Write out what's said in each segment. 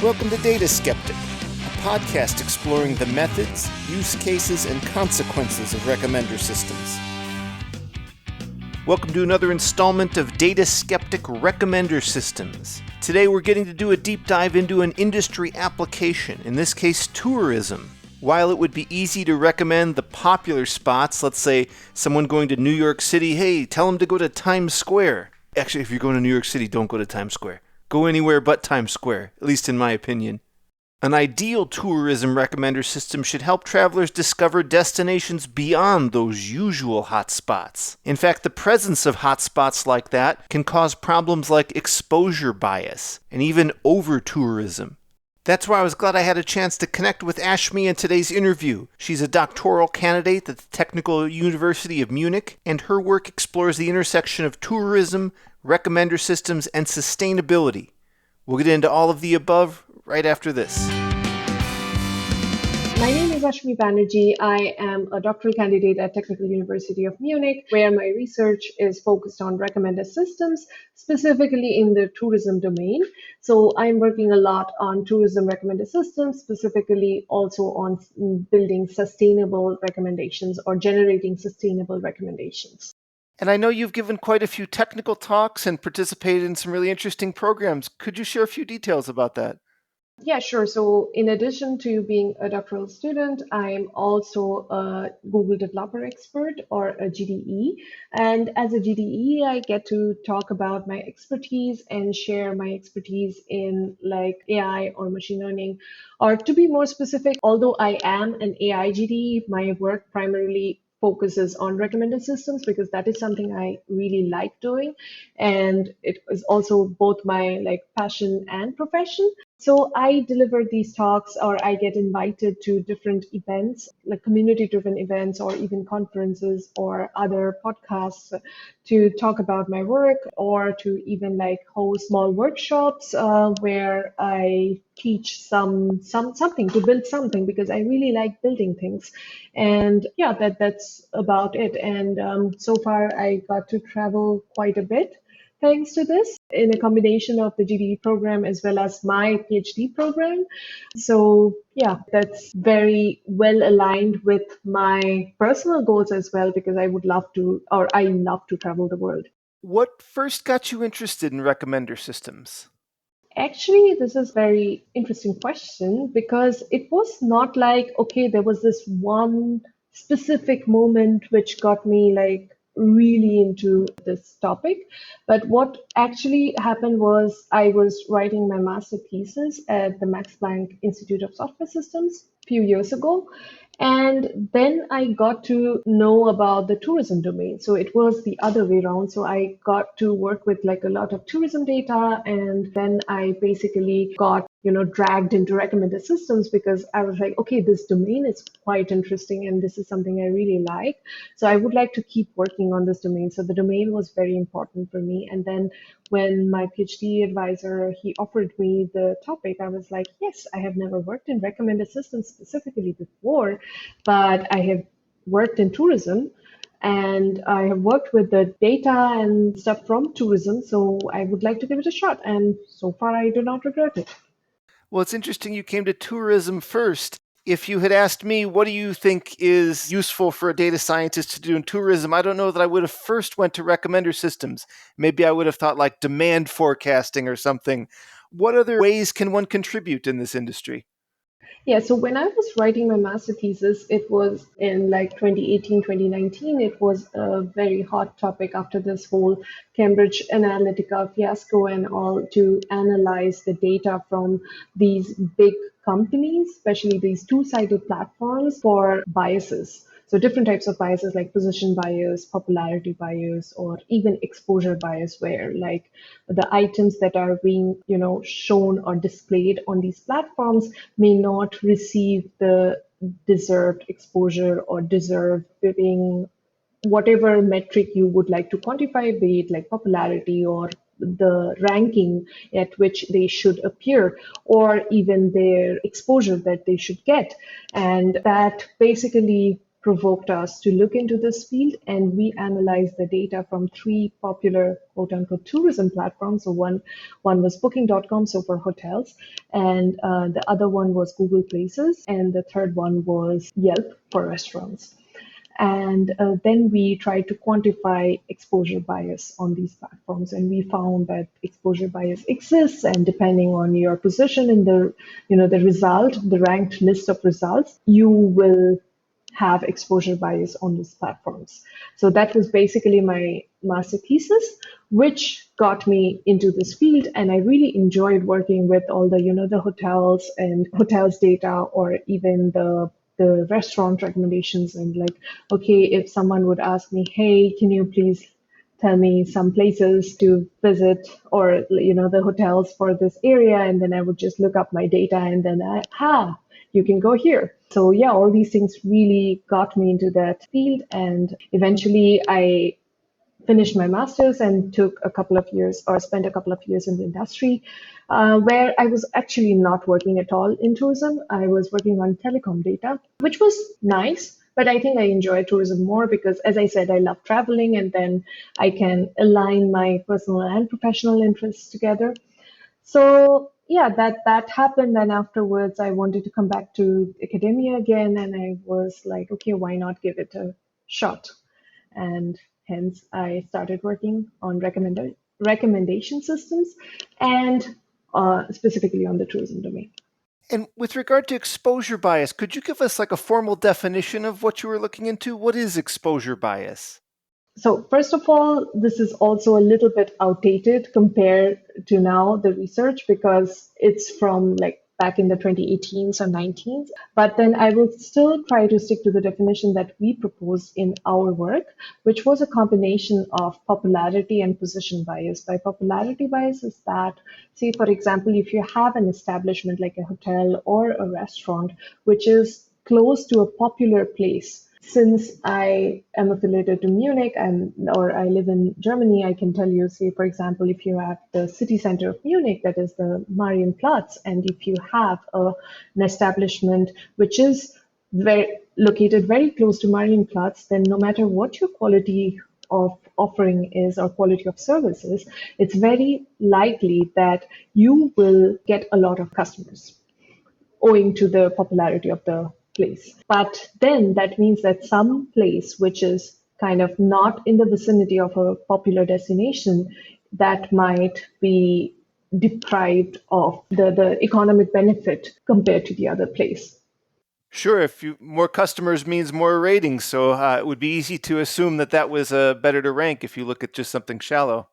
Welcome to Data Skeptic, a podcast exploring the methods, use cases, and consequences of recommender systems. Welcome to another installment of Data Skeptic Recommender Systems. Today we're getting to do a deep dive into an industry application, in this case tourism. While it would be easy to recommend the popular spots, let's say someone going to New York City, hey, tell them to go to Times Square. Actually, if you're going to New York City, don't go to Times Square. Go anywhere but Times Square, at least in my opinion. An ideal tourism recommender system should help travelers discover destinations beyond those usual hotspots. In fact, the presence of hotspots like that can cause problems like exposure bias and even over-tourism. That's why I was glad I had a chance to connect with Ashmi in today's interview. She's a doctoral candidate at the Technical University of Munich, and her work explores the intersection of tourism, recommender systems, and sustainability. We'll get into all of the above right after this. My name is Ashmi Banerjee. I am a doctoral candidate at Technical University of Munich, where my research is focused on recommender systems, specifically in the tourism domain. So I'm working a lot on tourism recommender systems, specifically also on building sustainable recommendations or generating sustainable recommendations. And I know you've given quite a few technical talks and participated in some really interesting programs. Could you share a few details about that? Yeah, sure. So in addition to being a doctoral student, I'm also a Google Developer Expert or a GDE. And as a GDE, I get to talk about my expertise and share my expertise in like AI or machine learning. Or to be more specific, although I am an AI GDE, my work primarily focuses on recommender systems because that is something I really like doing. And it is also both my like passion and profession. So I deliver these talks or I get invited to different events, like community-driven events or even conferences or other podcasts to talk about my work or to even like host small workshops where I teach something to build something because I really like building things. And yeah, that's about it. And so far I got to travel quite a bit thanks to this in a combination of the GDE program as well as my PhD program. So yeah, that's very well aligned with my personal goals as well because I love to travel the world. What first got you interested in recommender systems? Actually, this is a very interesting question because it was not like, okay, there was this one specific moment which got me like really into this topic. But what actually happened was I was writing my master thesis at the Max Planck Institute of Software Systems a few years ago. And then I got to know about the tourism domain. So it was the other way around. So I got to work with like a lot of tourism data. And then I basically got, dragged into recommender systems because I was like, okay, this domain is quite interesting. And this is something I really like. So I would like to keep working on this domain. So the domain was very important for me. And then when my PhD advisor, he offered me the topic, I was like, yes, I have never worked in recommender systems specifically before, but I have worked in tourism and I have worked with the data and stuff from tourism. So I would like to give it a shot. And so far, I do not regret it. Well, it's interesting you came to tourism first. If you had asked me, what do you think is useful for a data scientist to do in tourism, I don't know that I would have first went to recommender systems. Maybe I would have thought like demand forecasting or something. What other ways can one contribute in this industry? Yeah, so when I was writing my master thesis, it was in like 2018, 2019. It was a very hot topic after this whole Cambridge Analytica fiasco and all to analyze the data from these big companies, especially these two-sided platforms for biases. So different types of biases like position bias, popularity bias, or even exposure bias, where like the items that are being, shown or displayed on these platforms may not receive the deserved exposure or deserve being whatever metric you would like to quantify, be it like popularity or the ranking at which they should appear, or even their exposure that they should get. And that basically provoked us to look into this field, and we analyzed the data from three popular quote unquote tourism platforms. So one was booking.com, so for hotels, and the other one was Google Places, and the third one was Yelp for restaurants. And then we tried to quantify exposure bias on these platforms, and we found that exposure bias exists. And depending on your position in the result, the ranked list of results, you will have exposure bias on these platforms. So that was basically my master thesis, which got me into this field. And I really enjoyed working with all the hotels and hotels data, or even the restaurant recommendations. And like, okay, if someone would ask me, hey, can you please tell me some places to visit, or the hotels for this area, and then I would just look up my data, and then you can go here. So yeah, all these things really got me into that field, and eventually I finished my master's and took a couple of years, or spent a couple of years in the industry, where I was actually not working at all in tourism. I was working on telecom data, which was nice, but I think I enjoy tourism more because, as I said, I love traveling, and then I can align my personal and professional interests together. So yeah, that happened, and afterwards I wanted to come back to academia again, and I was like, okay, why not give it a shot? And hence I started working on recommendation systems, and specifically on the tourism domain. And with regard to exposure bias, could you give us like a formal definition of what you were looking into? What is exposure bias? So first of all, this is also a little bit outdated compared to now, the research, because it's from like back in the 2018s or 19s. But then I will still try to stick to the definition that we proposed in our work, which was a combination of popularity and position bias. By popularity bias is that, say, for example, if you have an establishment like a hotel or a restaurant, which is close to a popular place. Since I am affiliated to Munich, or I live in Germany, I can tell you, say, for example, if you have the city center of Munich, that is the Marienplatz, and if you have an establishment which is located very close to Marienplatz, then no matter what your quality of offering is or quality of services, it's very likely that you will get a lot of customers owing to the popularity of the place. But then that means that some place which is kind of not in the vicinity of a popular destination, that might be deprived of the economic benefit compared to the other place. Sure, more customers means more ratings, so it would be easy to assume that was better to rank if you look at just something shallow.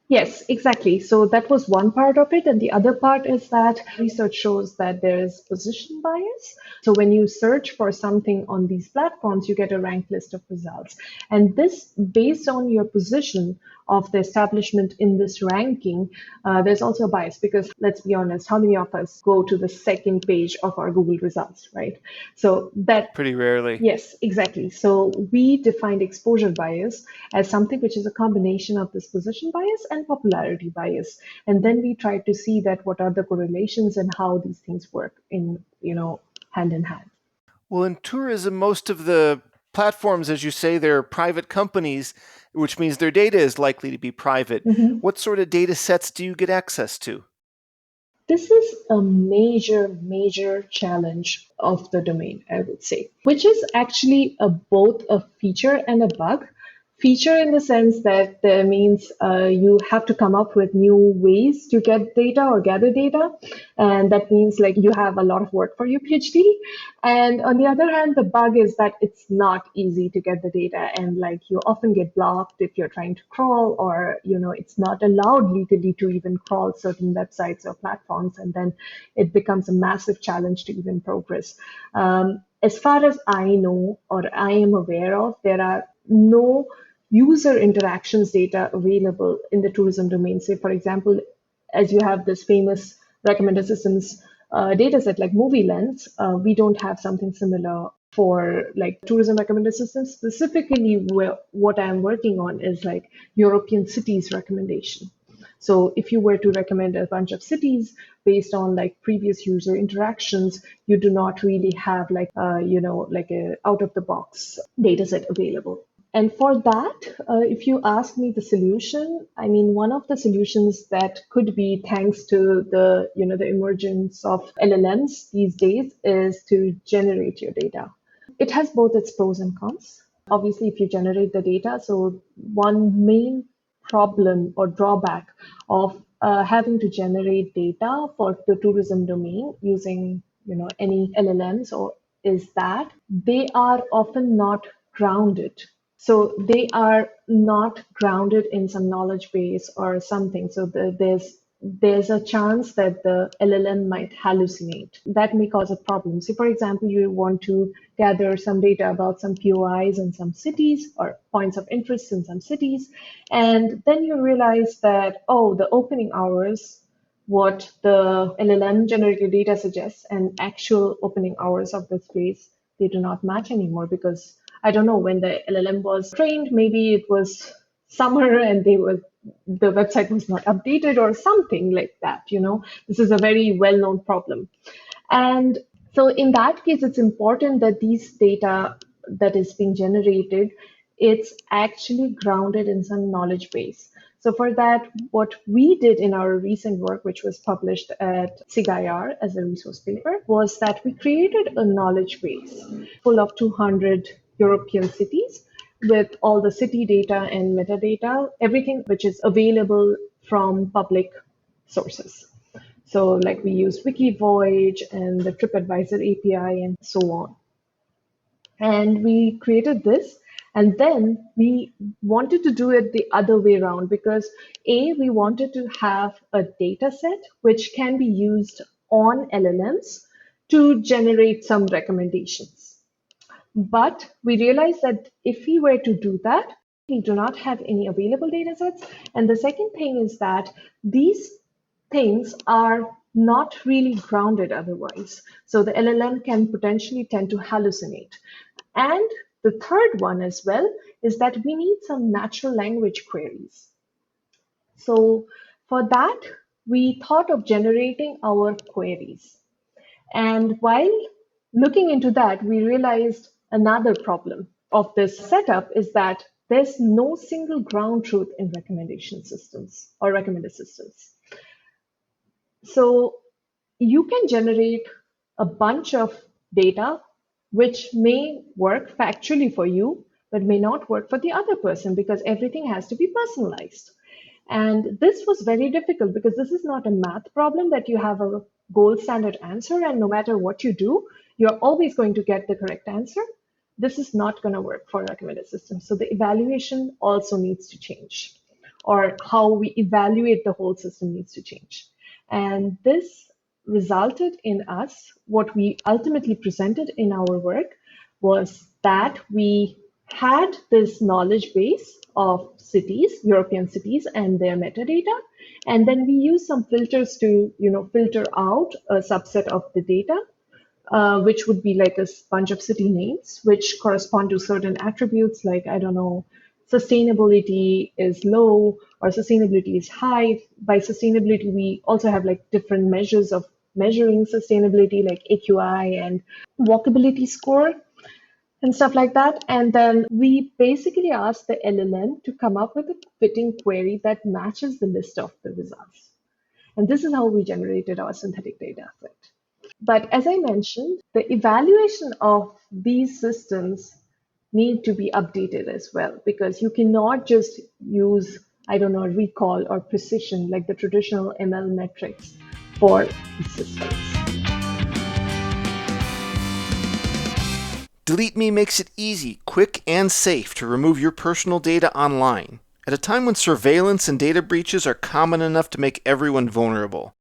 Yes, exactly. So that was one part of it. And the other part is that research shows that there is position bias. So when you search for something on these platforms, you get a ranked list of results. And this, based on your position of the establishment in this ranking, there's also a bias because, let's be honest, how many of us go to the second page of our Google results, right? So that pretty rarely. Yes, exactly. So we defined exposure bias as something which is a combination of this position bias and popularity bias. And then we tried to see that what are the correlations and how these things work in, hand in hand. Well, in tourism, most of the platforms, as you say, they're private companies, which means their data is likely to be private. Mm-hmm. What sort of data sets do you get access to? This is a major challenge of the domain, I would say, which is actually both a feature and a bug. Feature in the sense that means you have to come up with new ways to get data or gather data. And that means like you have a lot of work for your PhD. And on the other hand, the bug is that it's not easy to get the data. And like you often get blocked if you're trying to crawl, or, it's not allowed legally to even crawl certain websites or platforms. And then it becomes a massive challenge to even progress. As far as I know, or I am aware of, there are no user interactions data available in the tourism domain. Say, for example, as you have this famous recommender systems data set like Movie Lens, we don't have something similar for like tourism recommender systems. Specifically, what I'm working on is like European cities recommendation. So if you were to recommend a bunch of cities based on like previous user interactions, you do not really have like a out of the box data set available. And for that, if you ask me the solution, I mean, one of the solutions that could be thanks to the emergence of LLMs these days is to generate your data. It has both its pros and cons. Obviously, if you generate the data, so one main problem or drawback of having to generate data for the tourism domain using any LLMs or is that they are often not grounded. So they are not grounded in some knowledge base or something. So there's a chance that the LLM might hallucinate. That may cause a problem. So, for example, you want to gather some data about some POIs in some cities or points of interest in some cities, and then you realize that, oh, the opening hours, what the LLM generated data suggests, and actual opening hours of this place, they do not match anymore because I don't know when the LLM was trained. Maybe it was summer and the website was not updated or something like that. This is a very well-known problem. And so in that case, it's important that these data that is being generated, it's actually grounded in some knowledge base. So for that, what we did in our recent work, which was published at SIGIR as a resource paper, was that we created a knowledge base full of 200 European cities with all the city data and metadata, everything which is available from public sources. So like we use Wikivoyage and the TripAdvisor API and so on. And we created this. And then we wanted to do it the other way around because we wanted to have a data set which can be used on LLMs to generate some recommendations. But we realized that if we were to do that, we do not have any available data sets. And the second thing is that these things are not really grounded otherwise. So the LLM can potentially tend to hallucinate. And the third one as well is that we need some natural language queries. So for that, we thought of generating our queries. And while looking into that, we realized another problem of this setup is that there's no single ground truth in recommendation systems or recommender systems. So you can generate a bunch of data which may work factually for you, but may not work for the other person because everything has to be personalized. And this was very difficult because this is not a math problem that you have a gold standard answer and no matter what you do, you're always going to get the correct answer. This is not going to work for recommended systems. So the evaluation also needs to change, or how we evaluate the whole system needs to change. And this resulted in us, what we ultimately presented in our work was that we had this knowledge base of cities, European cities and their metadata. And then we use some filters to, filter out a subset of the data, which would be like a bunch of city names, which correspond to certain attributes like, I don't know, sustainability is low or sustainability is high. By sustainability, we also have like different measures of measuring sustainability like AQI and walkability score and stuff like that. And then we basically asked the LLM to come up with a fitting query that matches the list of the results. And this is how we generated our synthetic data set. But as I mentioned, the evaluation of these systems need to be updated as well, because you cannot just use, recall or precision like the traditional ML metrics for these systems. Delete Me makes it easy, quick, and safe to remove your personal data online, at a time when surveillance and data breaches are common enough to make everyone vulnerable.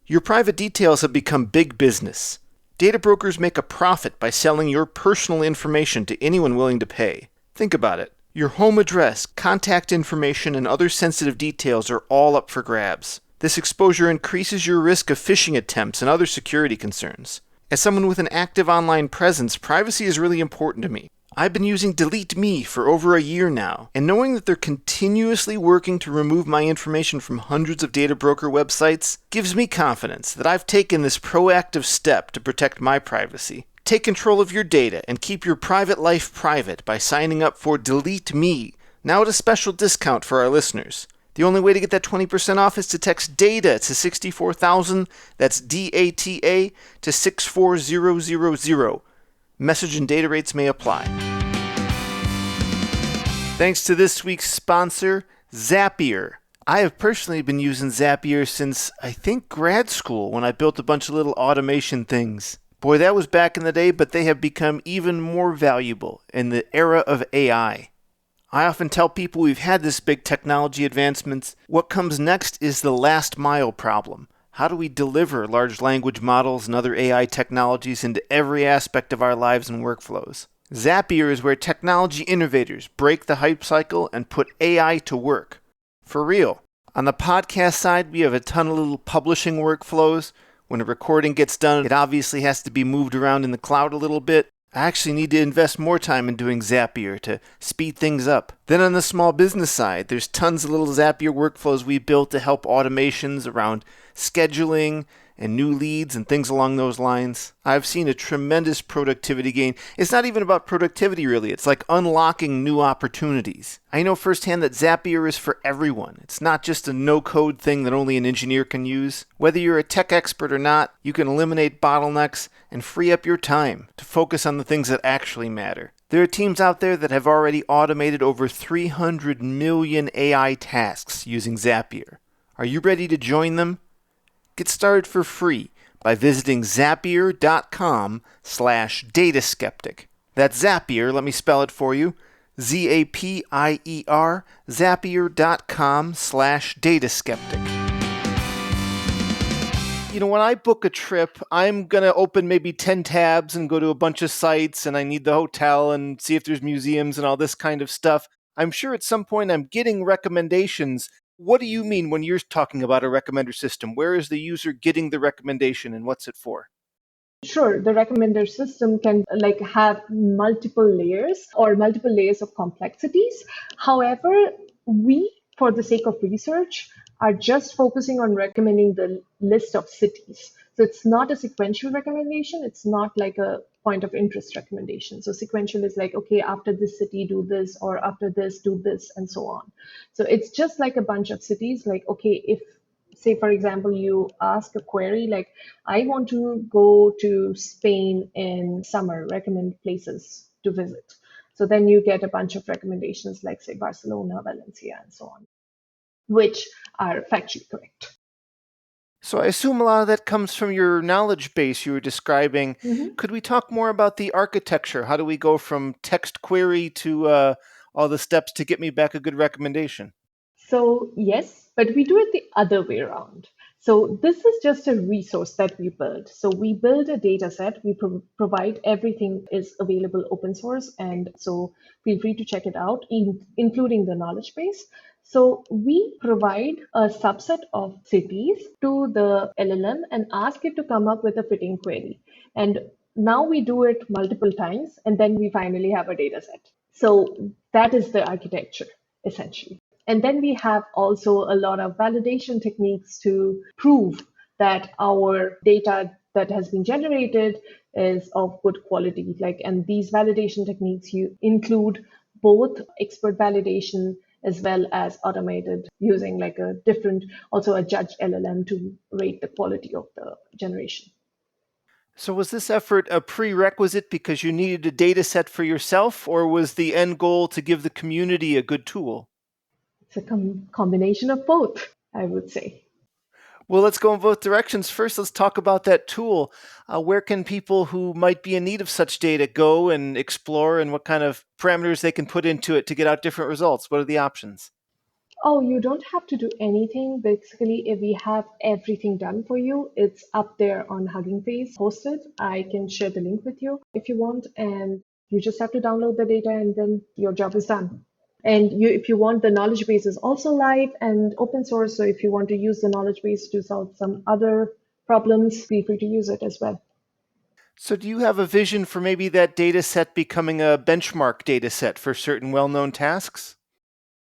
Your private details have become big business. Data brokers make a profit by selling your personal information to anyone willing to pay. Think about it. Your home address, contact information, and other sensitive details are all up for grabs. This exposure increases your risk of phishing attempts and other security concerns. As someone with an active online presence, privacy is really important to me. I've been using Delete Me for over a year now, and knowing that they're continuously working to remove my information from hundreds of data broker websites gives me confidence that I've taken this proactive step to protect my privacy. Take control of your data and keep your private life private by signing up for Delete Me, now at a special discount for our listeners. The only way to get that 20% off is to text DATA to 64,000, that's DATA, to 64000. Message and data rates may apply. Thanks to this week's sponsor, Zapier. I have personally been using Zapier since, I think, grad school when I built a bunch of little automation things. Boy, that was back in the day, but they have become even more valuable in the era of AI. I often tell people we've had this big technology advancements. What comes next is the last mile problem. How do we deliver large language models and other AI technologies into every aspect of our lives and workflows? Zapier is where technology innovators break the hype cycle and put AI to work. For real. On the podcast side, we have a ton of little publishing workflows. When a recording gets done, it obviously has to be moved around in the cloud a little bit. I actually need to invest more time in doing Zapier to speed things up. Then on the small business side, there's tons of little Zapier workflows we built to help automations around scheduling and new leads and things along those lines. I've seen a tremendous productivity gain. It's not even about productivity really, it's like unlocking new opportunities. I know firsthand that Zapier is for everyone. It's not just a no-code thing that only an engineer can use. Whether you're a tech expert or not, you can eliminate bottlenecks and free up your time to focus on the things that actually matter. There are teams out there that have already automated over 300 million AI tasks using Zapier. Are you ready to join them? Get started for free by visiting zapier.com/dataskeptic. That's Zapier, let me spell it for you. Zapier, zapier.com/dataskeptic. You know, when I book a trip, I'm going to open maybe 10 tabs and go to a bunch of sites, and I need the hotel and see if there's museums and all this kind of stuff. I'm sure at some point I'm getting recommendations. What do you mean when you're talking about a recommender system? Where is the user getting the recommendation and what's it for? Sure, the recommender system can have multiple layers or multiple layers of complexities. However, we, for the sake of research, are just focusing on recommending the list of cities. So it's not a sequential recommendation. It's not like a point of interest recommendation. So sequential is like, okay, after this city, do this, or after this, do this, and so on. So it's just like a bunch of cities, like, okay, if say, for example, you ask a query like, I want to go to Spain in summer, recommend places to visit. So then you get a bunch of recommendations like, say, Barcelona, Valencia, and so on, which are factually correct. So I assume a lot of that comes from your knowledge base you were describing. Mm-hmm. Could we talk more about the architecture? How do we go from text query to all the steps to get me back a good recommendation? So yes, but we do it the other way around. So this is just a resource that we build. So we build a data set, we provide everything is available open source. And so feel free to check it out, including the knowledge base. So we provide a subset of cities to the LLM and ask it to come up with a fitting query. And now we do it multiple times, and then we finally have a data set. So that is the architecture, essentially. And then we have also a lot of validation techniques to prove that our data that has been generated is of good quality. And these validation techniques include both expert validation as well as automated using also a judge LLM to rate the quality of the generation. So was this effort a prerequisite because you needed a data set for yourself, or was the end goal to give the community a good tool? It's a combination of both, I would say. Well, let's go in both directions. First, let's talk about that tool. Where can people who might be in need of such data go and explore, and what kind of parameters they can put into it to get out different results? What are the options? Oh, you don't have to do anything. Basically, if we have everything done for you, it's up there on Hugging Face hosted. I can share the link with you if you want, and you just have to download the data and then your job is done. And if you want, the knowledge base is also live and open source. So if you want to use the knowledge base to solve some other problems, feel free to use it as well. So do you have a vision for maybe that data set becoming a benchmark data set for certain well-known tasks?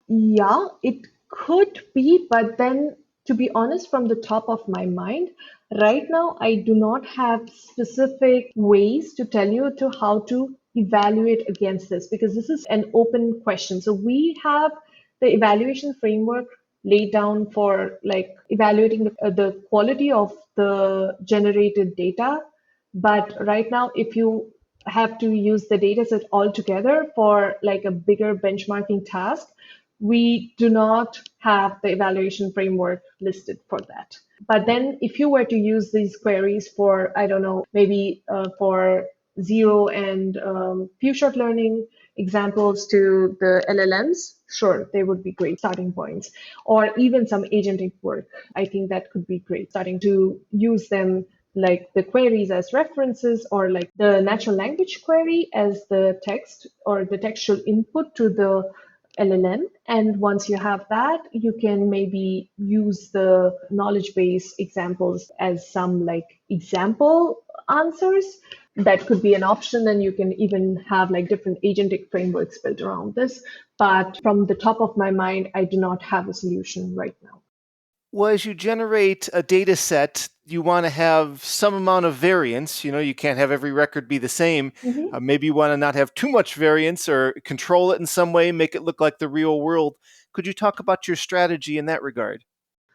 Yeah, it could be, but then to be honest, from the top of my mind, right now I do not have specific ways to tell you to how to evaluate against this because this is an open question. So we have the evaluation framework laid down for like evaluating the quality of the generated data. But right now, if you have to use the data set altogether for like a bigger benchmarking task, we do not have the evaluation framework listed for that. But then if you were to use these queries for, I don't know, maybe for zero and few shot learning examples to the LLMs, sure, they would be great starting points. Or even some agentic work, I think that could be great, starting to use them like the queries as references or like the natural language query as the text or the textual input to the LLM. And once you have that, you can maybe use the knowledge base examples as some like example answers. That could be an option, and you can even have like different agentic frameworks built around this. But from the top of my mind, I do not have a solution right now. Well, as you generate a data set, you want to have some amount of variance. You can't have every record be the same. Mhm. Maybe you want to not have too much variance or control it in some way, make it look like the real world. Could you talk about your strategy in that regard?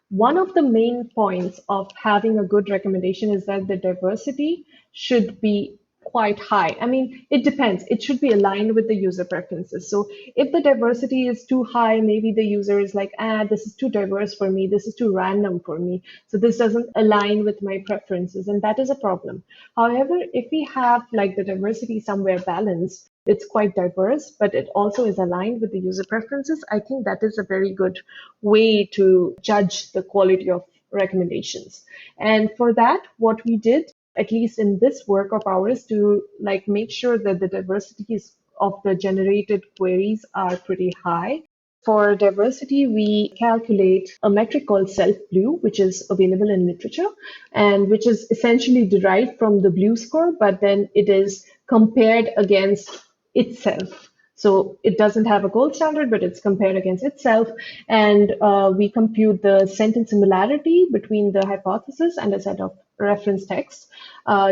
One of the main points of having a good recommendation is that the diversity should be quite high. I mean, it depends. It should be aligned with the user preferences. So if the diversity is too high, maybe the user is like, this is too diverse for me. This is too random for me. So this doesn't align with my preferences. And that is a problem. However, if we have like the diversity somewhere balanced, it's quite diverse, but it also is aligned with the user preferences. I think that is a very good way to judge the quality of recommendations. And for that, what we did, at least in this work of ours, to like make sure that the diversities of the generated queries are pretty high. For diversity, we calculate a metric called self-blue, which is available in literature and which is essentially derived from the blue score, but then it is compared against itself. So it doesn't have a gold standard, but it's compared against itself. And we compute the sentence similarity between the hypothesis and a set of reference text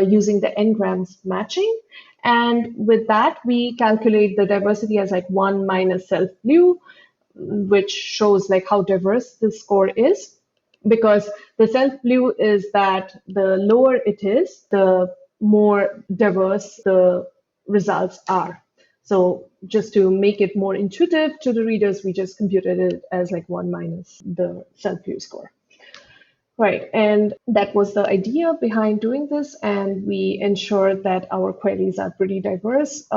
using the n-grams matching. And with that, we calculate the diversity as like 1 minus self-blue, which shows like how diverse the score is. Because the self-blue is that the lower it is, the more diverse the results are. So just to make it more intuitive to the readers, we just computed it as like 1 minus the self-view score. Right, and that was the idea behind doing this, and we ensured that our queries are pretty diverse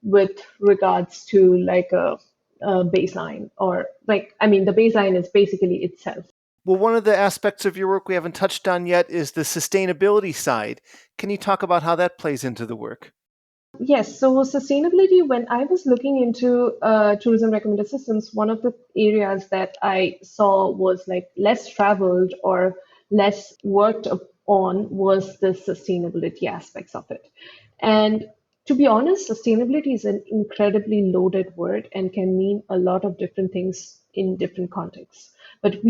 with regards to like a baseline, or like, I mean, the baseline is basically itself. Well, one of the aspects of your work we haven't touched on yet is the sustainability side. Can you talk about how that plays into the work? Yes, so sustainability, when I was looking into tourism recommender systems, one of the areas that I saw was like less traveled or less worked on was the sustainability aspects of it. And to be honest, sustainability is an incredibly loaded word and can mean a lot of different things in different contexts. But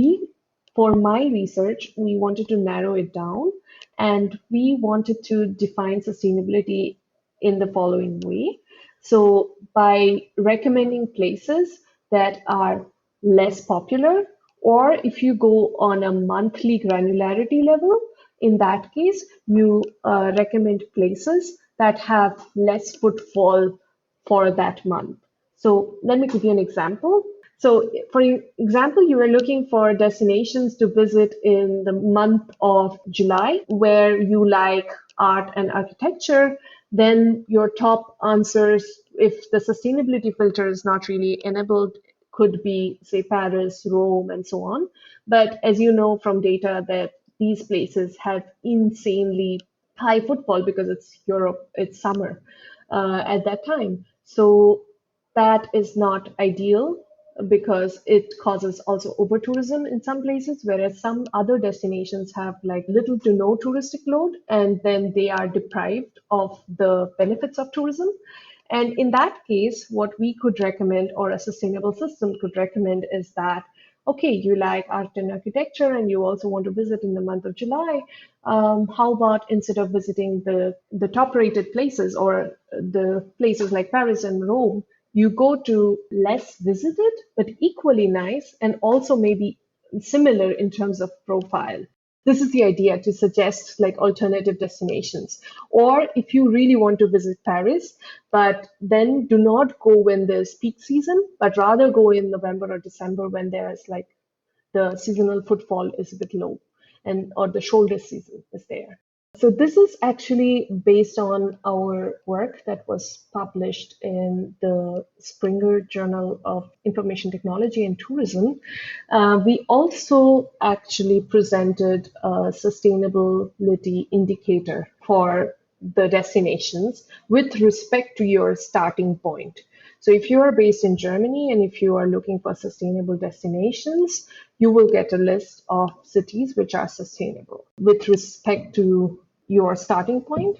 for my research, we wanted to narrow it down and we wanted to define sustainability in the following way. So, by recommending places that are less popular, or if you go on a monthly granularity level, in that case, you recommend places that have less footfall for that month. So, let me give you an example. So, for example, you are looking for destinations to visit in the month of July where you like art and architecture, then your top answers, if the sustainability filter is not really enabled, could be, say, Paris, Rome, and so on. But as you know from data, that these places have insanely high footfall because it's Europe, it's summer at that time. So that is not ideal because it causes also over tourism in some places, whereas some other destinations have like little to no touristic load, and then they are deprived of the benefits of tourism. And in that case, what we could recommend, or a sustainable system could recommend, is that okay, you like art and architecture and you also want to visit in the month of July. How about instead of visiting the top rated places or the places like Paris and Rome, you go to less visited but equally nice and also maybe similar in terms of profile. This is the idea, to suggest like alternative destinations. Or if you really want to visit Paris, but then do not go when there's peak season, but rather go in November or December when there's like the seasonal footfall is a bit low, and or the shoulder season is there. So this is actually based on our work that was published in the Springer Journal of Information Technology and Tourism. We also actually presented a sustainability indicator for the destinations with respect to your starting point. So if you are based in Germany and if you are looking for sustainable destinations, you will get a list of cities which are sustainable with respect to your starting point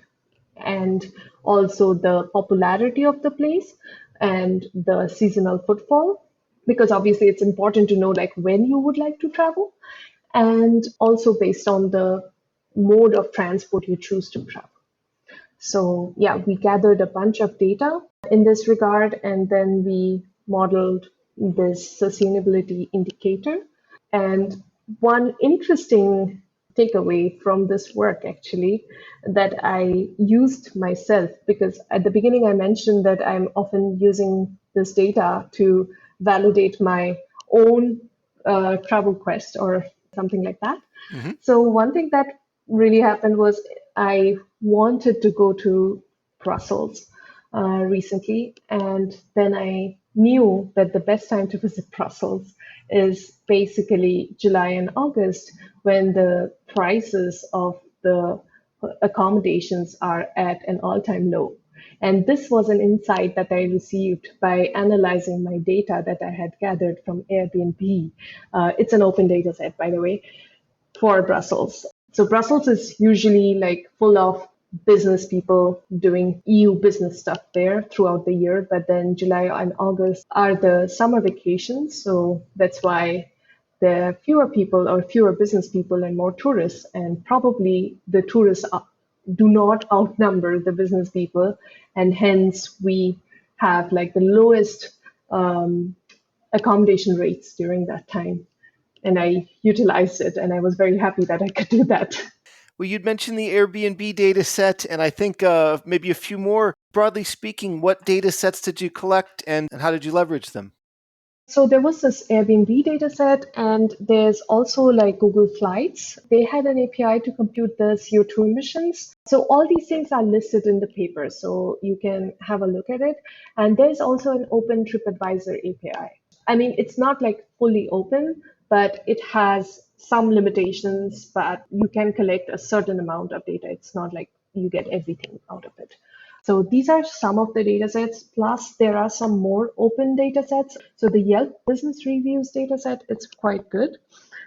and also the popularity of the place and the seasonal footfall, because obviously it's important to know like when you would like to travel, and also based on the mode of transport you choose to travel. So yeah, we gathered a bunch of data in this regard, and then we modeled this sustainability indicator. And one interesting takeaway from this work actually that I used myself, because at the beginning I mentioned that I'm often using this data to validate my own travel quest or something like that. Mm-hmm. So one thing that really happened was I wanted to go to Brussels recently, and then I knew that the best time to visit Brussels is basically July and August, when the prices of the accommodations are at an all-time low. And this was an insight that I received by analyzing my data that I had gathered from Airbnb. It's an open data set, by the way, for Brussels. So Brussels is usually like full of business people doing EU business stuff there throughout the year, but then July and August are the summer vacations. So that's why there are fewer people or fewer business people and more tourists, and probably the tourists do not outnumber the business people, and hence we have like the lowest accommodation rates during that time. And I utilized it, and I was very happy that I could do that. Well, you'd mentioned the Airbnb data set, and I think maybe a few more. Broadly speaking, what data sets did you collect and how did you leverage them? So there was this Airbnb data set, and there's also like Google Flights. They had an API to compute the CO2 emissions. So all these things are listed in the paper, so you can have a look at it. And there's also an open TripAdvisor API. I mean, it's not like fully open, but it has some limitations, but you can collect a certain amount of data. It's not like you get everything out of it. So these are some of the data sets, plus there are some more open data sets. So the Yelp business reviews data set, it's quite good.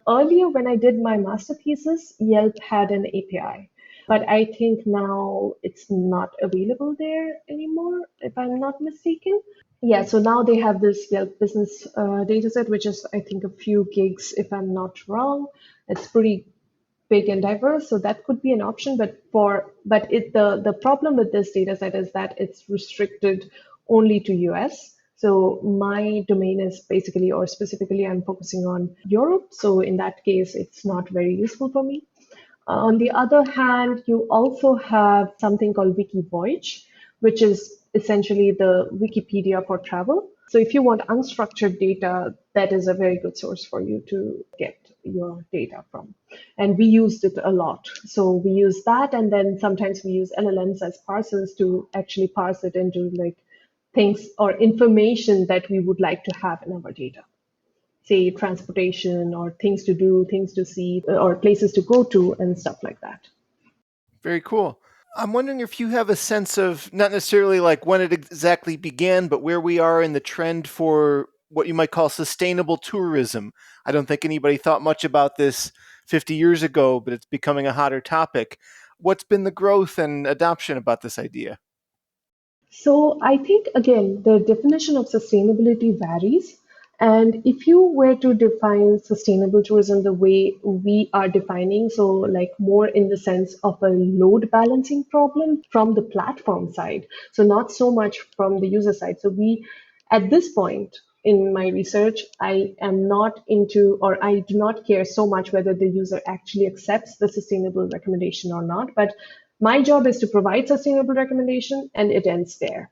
Earlier, when I did my master thesis, Yelp had an API, but I think now it's not available there anymore, if I'm not mistaken. Yeah, so now they have this Yelp business data set, which is, I think, a few gigs, if I'm not wrong. It's pretty big and diverse, so that could be an option. But the problem with this data set is that it's restricted only to US. So my domain is basically, or specifically, I'm focusing on Europe. So in that case, it's not very useful for me. On the other hand, you also have something called WikiVoyage, which is essentially the Wikipedia for travel. So if you want unstructured data, that is a very good source for you to get your data from. And we used it a lot. So we use that, and then sometimes we use LLMs as parsers to actually parse it into like things or information that we would like to have in our data, say transportation or things to do, things to see, or places to go to, and stuff like that. Very cool. I'm wondering if you have a sense of not necessarily like when it exactly began, but where we are in the trend for what you might call sustainable tourism. I don't think anybody thought much about this 50 years ago, but it's becoming a hotter topic. What's been the growth and adoption about this idea? So I think, again, the definition of sustainability varies. And if you were to define sustainable tourism the way we are defining, so like more in the sense of a load balancing problem from the platform side, so not so much from the user side. So at this point in my research, I am not into, or I do not care so much whether the user actually accepts the sustainable recommendation or not. But my job is to provide sustainable recommendation and it ends there.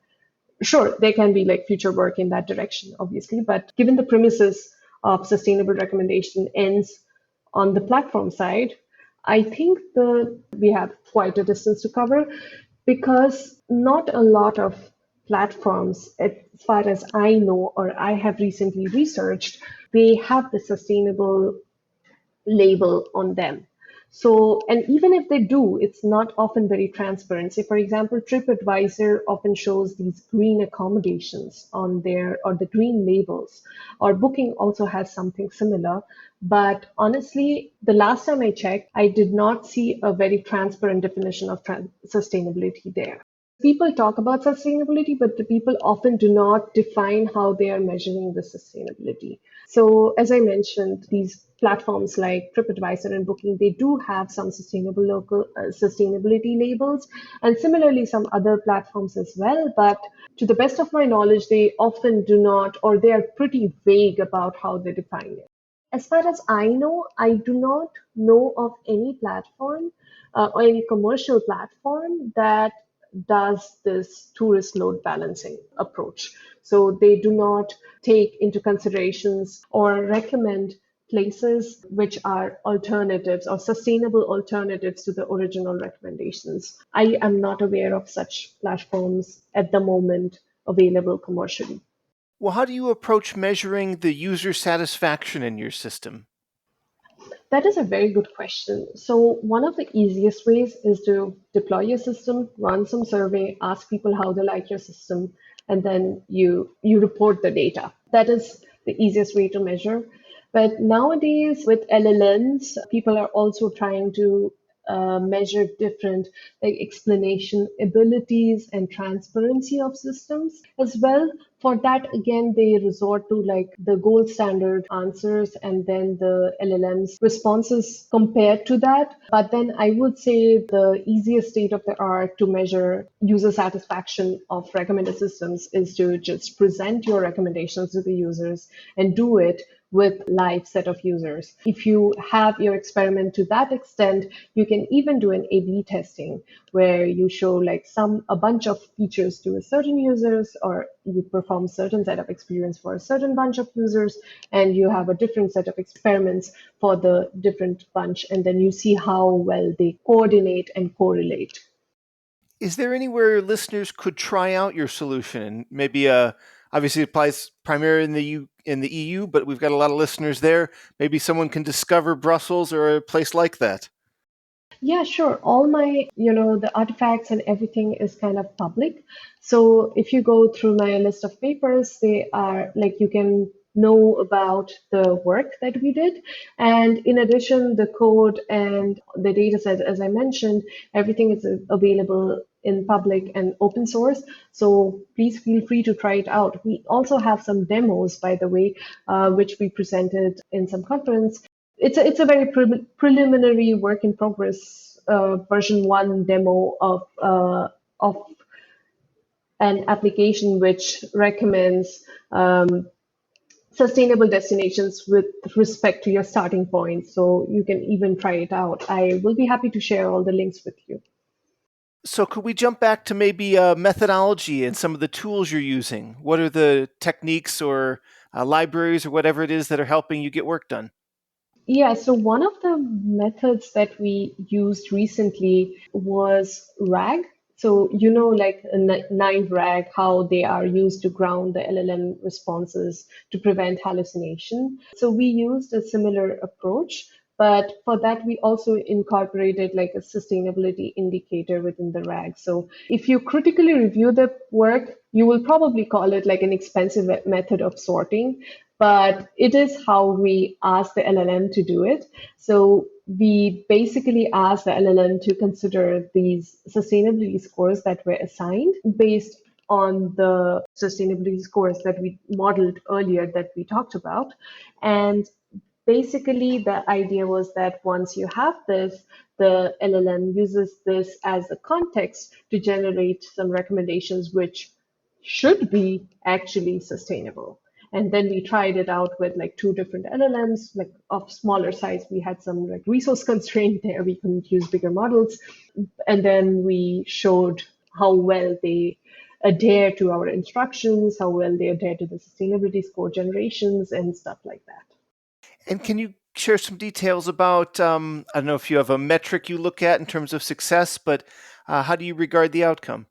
Sure, there can be like future work in that direction, obviously, but given the premises of sustainable recommendation ends on the platform side, I think we have quite a distance to cover because not a lot of platforms, as far as I know or I have recently researched, they have the sustainable label on them. So, and even if they do, it's not often very transparent. Say, for example, TripAdvisor often shows these green accommodations on their, or the green labels, or Booking also has something similar. But honestly, the last time I checked, I did not see a very transparent definition of sustainability there. People talk about sustainability, but the people often do not define how they are measuring the sustainability. So, as I mentioned, these platforms like TripAdvisor and Booking, they do have some sustainable local sustainability labels, and similarly some other platforms as well. But to the best of my knowledge, they often do not, or they are pretty vague about how they define it. As far as I know, I do not know of any platform or any commercial platform that does this tourist load balancing approach. So they do not take into considerations or recommend places which are alternatives or sustainable alternatives to the original recommendations. I am not aware of such platforms at the moment available commercially. Well, how do you approach measuring the user satisfaction in your system? That is a very good question. So, one of the easiest ways is to deploy your system, run some survey, ask people how they like your system, and then you report the data. That is the easiest way to measure. But nowadays, with LLMs, people are also trying to measure different like explanation abilities and transparency of systems as well. For that, again, they resort to like the gold standard answers and then the LLM's responses compared to that. But then I would say the easiest state of the art to measure user satisfaction of recommended systems is to just present your recommendations to the users and do it with live set of users. If you have your experiment to that extent, you can even do an A/B testing where you show like a bunch of features to a certain users, or you perform certain set of experience for a certain bunch of users, and you have a different set of experiments for the different bunch, and then you see how well they coordinate and correlate. Is there anywhere listeners could try out your solution? And maybe obviously it applies primarily in the EU, but we've got a lot of listeners there. Maybe someone can discover Brussels or a place like that. Yeah, sure. All my, the artifacts and everything is kind of public. So if you go through my list of papers, they are like you can know about the work that we did. And in addition, the code and the data set, as I mentioned, everything is available in public and open source. So please feel free to try it out. We also have some demos, by the way, which we presented in some conference. It's a very preliminary work in progress version one demo of an application which recommends sustainable destinations with respect to your starting point. So you can even try it out. I will be happy to share all the links with you. So could we jump back to maybe methodology and some of the tools you're using? What are the techniques or libraries or whatever it is that are helping you get work done? Yeah, so one of the methods that we used recently was RAG. So, like a 9 RAG, how they are used to ground the LLM responses to prevent hallucination. So, we used a similar approach But for that, we also incorporated like a sustainability indicator within the RAG. So if you critically review the work, you will probably call it like an expensive method of sorting, but it is how we ask the LLM to do it. So we basically asked the LLM to consider these sustainability scores that were assigned based on the sustainability scores that we modeled earlier that we talked about. And basically, the idea was that once you have this, the LLM uses this as a context to generate some recommendations which should be actually sustainable. And then we tried it out with like two different LLMs, like of smaller size. We had some like resource constraint there. We couldn't use bigger models. And then we showed how well they adhere to our instructions, how well they adhere to the sustainability score generations and stuff like that. And can you share some details about, I don't know if you have a metric you look at in terms of success, but how do you regard the outcome?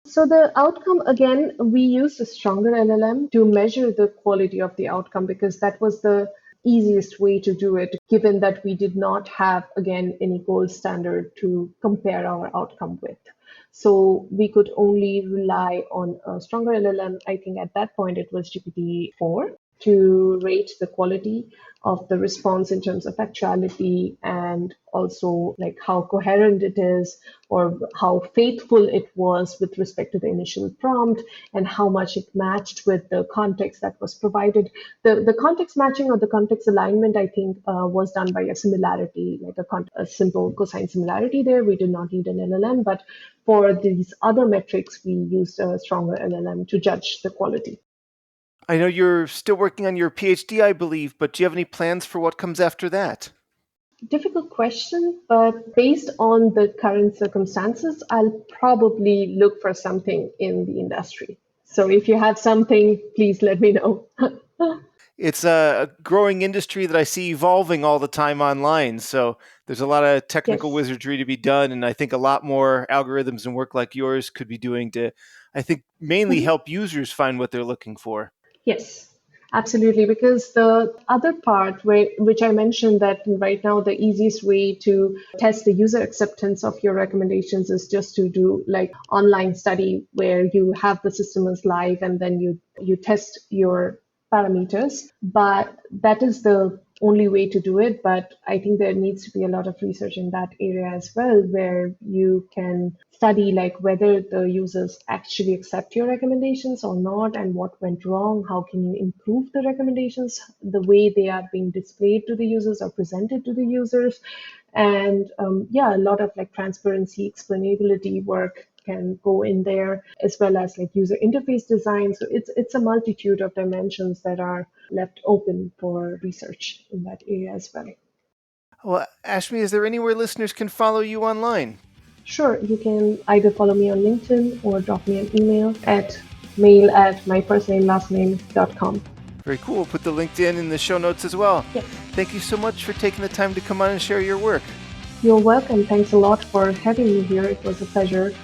So the outcome, again, we used a stronger LLM to measure the quality of the outcome because that was the easiest way to do it, given that we did not have, again, any gold standard to compare our outcome with. So we could only rely on a stronger LLM. I think at that point it was GPT-4 to rate the quality of the response in terms of actuality and also like how coherent it is or how faithful it was with respect to the initial prompt and how much it matched with the context that was provided. The context matching or the context alignment, I think, was done by a similarity, like a simple cosine similarity there. We did not need an LLM, but for these other metrics, we used a stronger LLM to judge the quality. I know you're still working on your PhD, I believe, but do you have any plans for what comes after that? Difficult question, but based on the current circumstances, I'll probably look for something in the industry. So if you have something, please let me know. It's a growing industry that I see evolving all the time online. So there's a lot of technical Yes. wizardry to be done. And I think a lot more algorithms and work like yours could be doing to, I think, mainly Mhm. help users find what they're looking for. Yes, absolutely. Because the other part, which I mentioned that right now the easiest way to test the user acceptance of your recommendations is just to do like online study where you have the system as live and then you test your parameters. But that is the only way to do it. But I think there needs to be a lot of research in that area as well, where you can study like whether the users actually accept your recommendations or not and what went wrong, how can you improve the recommendations, the way they are being displayed to the users or presented to the users. And yeah, a lot of like transparency, explainability work can go in there, as well as like user interface design. So it's a multitude of dimensions that are left open for research in that area as well. Well, Ashmi, is there anywhere listeners can follow you online? Sure, you can either follow me on LinkedIn or drop me an email at mail@myfirstname.lastname.com. Very cool. We'll put the LinkedIn in the show notes as well. Yes. Thank you so much for taking the time to come on and share your work. You're welcome. Thanks a lot for having me here. It was a pleasure.